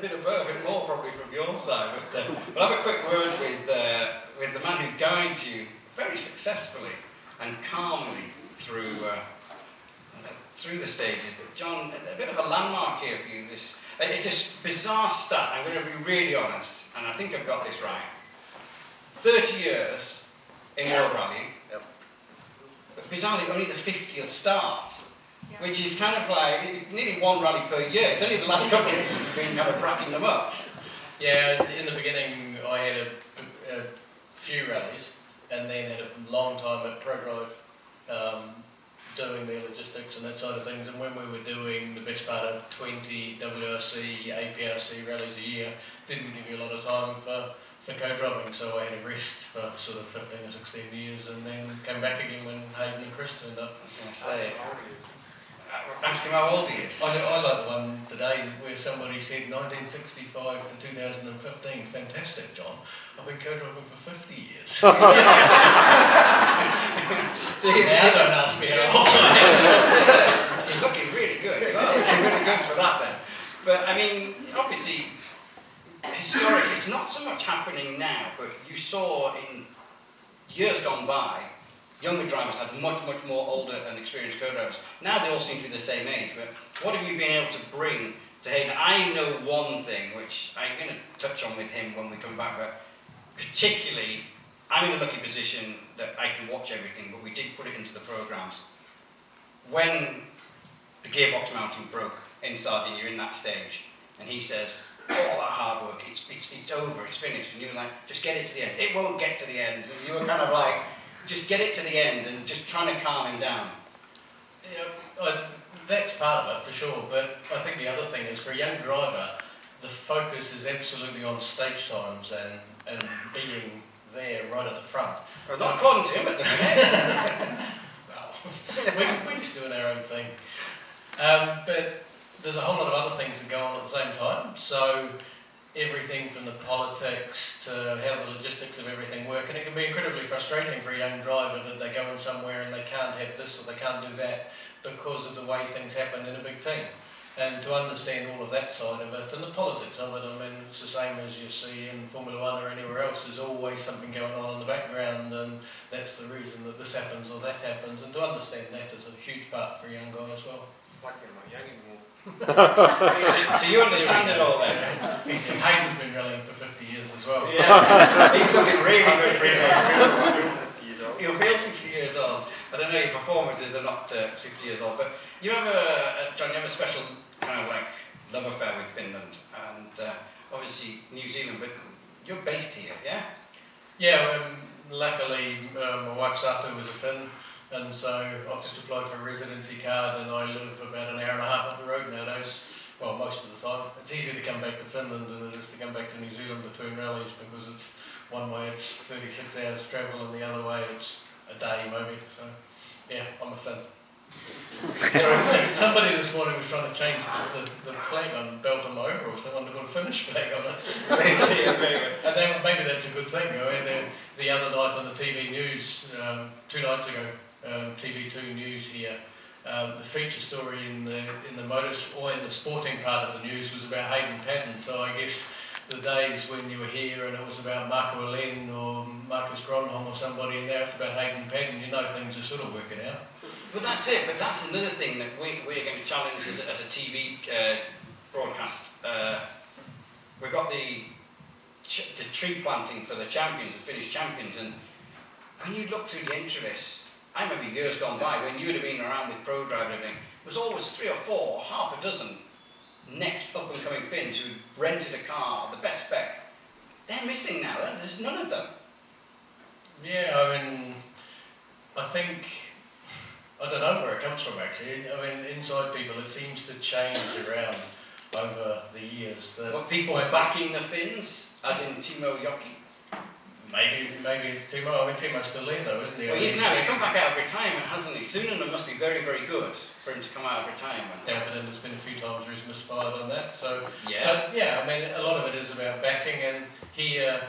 bit more probably from your side, but we'll have a quick word with the man who guides you very successfully and calmly through the stages. But John, a bit of a landmark here for you. It's a bizarre stat. I'm going to be really honest, and I think I've got this right. 30 years in World Rally, but bizarrely only the 50th start. Which is kind of like, it's nearly one rally per year. It's only the last couple of years you've been kind of racking them up. Yeah, in the beginning I had a few rallies, and then had a long time at ProDrive doing the logistics and that side of things. And when we were doing the best part of 20 WRC, APRC rallies a year, didn't give you a lot of time for co-driving, so I had a rest for sort of 15 or 16 years, and then came back again when Hayden and Chris turned up. Ask him how old he is. I like the one today where somebody said 1965 to 2015. Fantastic, John. I've been co-driving for 50 years. Now don't ask me how old I am. You're looking really good. You're looking really good for that then. But I mean, obviously, historically, it's not so much happening now, but you saw in years gone by, younger drivers had much more older and experienced co-drivers. Now they all seem to be the same age, but what have you been able to bring to Hayden? I know one thing, which I'm going to touch on with him when we come back, but particularly, I'm in a lucky position that I can watch everything, but we did put it into the programs. When the gearbox mounting broke in Sardinia, in that stage, and he says, all that hard work, it's over, it's finished, and you were like, just get it to the end. It won't get to the end. And you were kind of like, just get it to the end and just trying to calm him down. Yeah, that's part of it for sure, but I think the other thing is for a young driver, the focus is absolutely on stage times and being there right at the front. Well, not according to him at the minute. Well, we're just doing our own thing. But there's a whole lot of other things that go on at the same time. So everything from the politics to how the logistics of everything work, and it can be incredibly frustrating for a young driver that they're going somewhere and they can't have this or they can't do that because of the way things happen in a big team. And to understand all of that side of it and the politics of it, I mean, it's the same as you see in Formula One or anywhere else. There's always something going on in the background, and that's the reason that this happens or that happens. And to understand that is a huge part for a young guy as well. Like you're not young anymore. So you understand it all then? Yeah, Hayden's been rallying for 50 years as well. Yeah, he's looking really good for his age. You'll feel 50 years old. I don't know, your performances are not 50 years old, but you have John, you have a special kind of like love affair with Finland, and obviously New Zealand, but you're based here, yeah? Yeah, luckily my wife Sato was a Finn, and so I've just applied for a residency card, and I live about an hour and a half up the road nowadays. Well, most of the time. It's easier to come back to Finland than it is to come back to New Zealand between rallies, because it's one way it's 36 hours travel and the other way it's a day maybe. So yeah, I'm a Finn. Somebody this morning was trying to change the flag on belt on my overalls. They wanted to put a Finnish flag on it. And then maybe that's a good thing. I mean, the other night on the TV news, 2 nights ago, TV2 News here, the feature story in the motors or in the sporting part of the news was about Hayden Paddon. So I guess the days when you were here and it was about Marco Alen or Marcus Gronholm or somebody, and now it's about Hayden Paddon, you know things are sort of working out. But that's it, but that's another thing that we're going to challenge as a TV broadcast. We've got the tree planting for the champions, the Finnish champions, and when you look through the entry list, I remember years gone by when you would have been around with ProDrive and everything, there was always 3 or 4 or half a dozen next up and coming Finns who rented a car, the best spec. They're missing now, there's none of them. Yeah, I mean, I think, I don't know where it comes from actually. I mean, inside people, it seems to change around over the years. But people are backing the Finns, as in Timo Joki. Maybe it's Timo. I mean, Timo's still there though, isn't he? Well, he's come back out of retirement, hasn't he? Soon must be very, very good for him to come out of retirement. Yeah, but then there's been a few times where he's misfired on that. So yeah, but yeah, I mean, a lot of it is about backing, and here,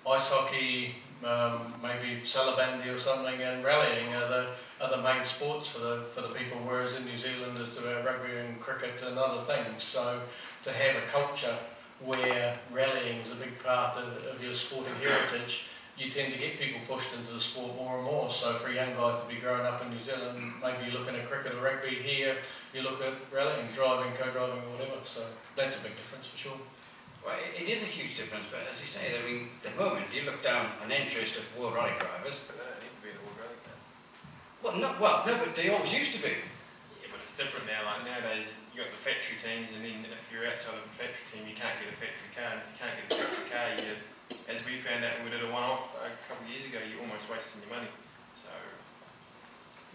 ice hockey, maybe salabandi or something, and rallying are the main sports for the people. Whereas in New Zealand, it's about rugby and cricket and other things. So to have a culture where rallying is a big part of your sporting heritage, you tend to get people pushed into the sport more and more. So for a young guy to be growing up in New Zealand, maybe you're looking at cricket or rugby. Here you look at rallying, driving, co-driving or whatever, so that's a big difference for sure. Well, it is a huge difference, but as you say, I mean, at the moment you look down an interest of world rally drivers. But they don't need to be at all rally now. Well, no, but they always used to be. Yeah, but it's different now. Like nowadays, you got the factory teams, and then if you're outside of the factory team, you can't get a factory car. And if you can't get a factory car, as we found out when we did a one-off a couple of years ago, you're almost wasting your money. So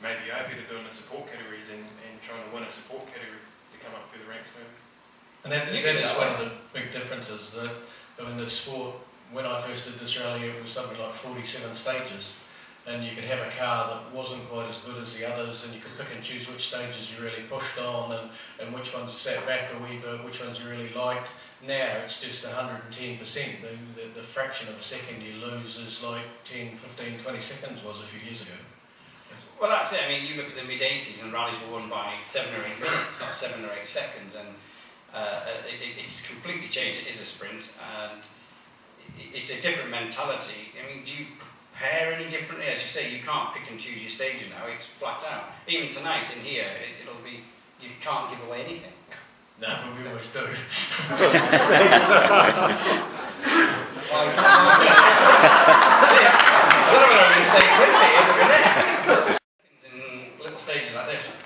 maybe you are better doing the support categories and trying to win a support category to come up through the ranks, maybe. And that is one of the big differences, that in the sport, when I first did this rally, it was something like 47 stages, and you could have a car that wasn't quite as good as the others, and you could pick and choose which stages you really pushed on, and which ones you sat back a wee bit, which ones you really liked. Now it's just 110%. The fraction of a second you lose is like 10, 15, 20 seconds was a few years ago. Well, that's it. I mean, you look at the mid-80s and rallies were won by 7 or 8 minutes, not 7 or 8 seconds, and it's completely changed. It is a sprint, and it's a different mentality. I mean, do you prepare any differently? As you say, you can't pick and choose your stages now. It's flat out. Even tonight in here, it'll be, you can't give away anything. No, but we always do. Well, it's not like I don't know whether I'm going to say close here in a minute. In little stages like this.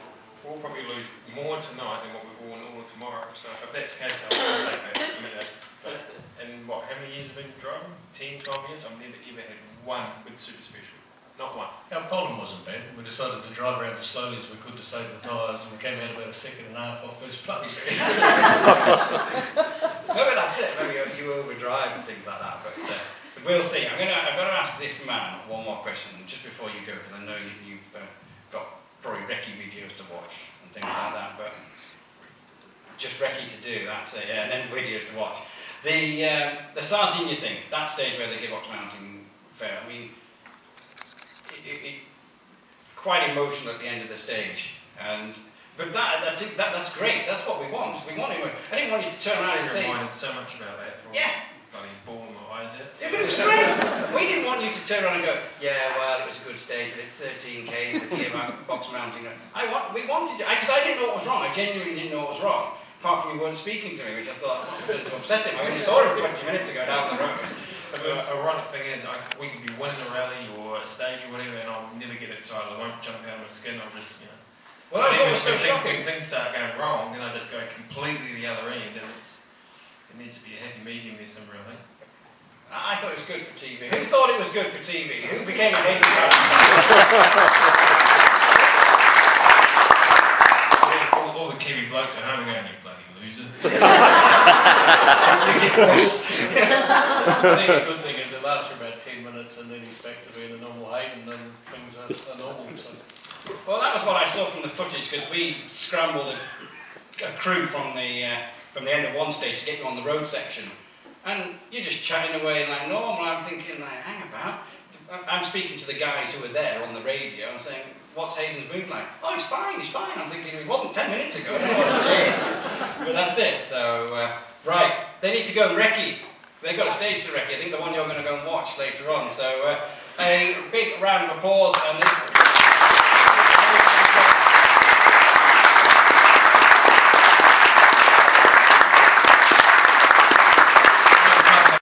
We'll probably lose more tonight than what we will all tomorrow. So if that's the case, I'll take that. But in what, how many years have I been driving? 10, 12 years? I've never ever had one good super special. Not one. Our Poland wasn't bad. We decided to drive around as slowly as we could to save the tyres, and we came out about a second and a half off first place. No, but that's it. Maybe you overdrive and things like that. But we'll see. I've got to ask this man one more question just before you go, because I know you've got probably recce videos to watch and things like that. But just recce to do. That's it. Yeah, and then videos to watch. The Sardinia thing. That stage where they give Ox Mountain fair. I mean, it quite emotional at the end of the stage, but that's great. That's what we want. We want it. I didn't want you to turn around and say. Reminded so much about that for bloody ball in my eyes. Yeah, but it was great. We didn't want you to turn around and go, yeah, well, it was a good stage, but at 13 k's, the gearbox mounting. We wanted to, because I didn't know what was wrong. I genuinely didn't know what was wrong. Apart from you weren't speaking to me, which I thought was going to upset him. I only saw him 20 minutes ago down the road. The ironic thing is, we could be winning a rally or a stage or whatever, and I'll never get excited. I won't jump out of my skin. I'll just, Well, that's what was so shocking. When things start going wrong, then I just go completely the other end, and it needs to be a happy medium there somewhere, I think. I thought it was good for TV. Who thought it was good for TV? Who became a Hayden Paddon? all the Kiwi blokes at home are going, you bloody loser. I think the good thing is it lasts for about 10 minutes and then he's back to being a normal Hayden and things are normal. So. Well, that was what I saw from the footage, because we scrambled a crew from the end of one stage to get you on the road section. And you're just chatting away like normal. I'm thinking, like, hang about. I'm speaking to the guys who were there on the radio and saying, what's Hayden's mood like? Oh, he's fine. I'm thinking, it wasn't 10 minutes ago. I don't know what's changed. But that's it. So, right. They need to go and recce. They've got a stage to recce. I think the one you're going to go and watch later on. So, a big round of applause. And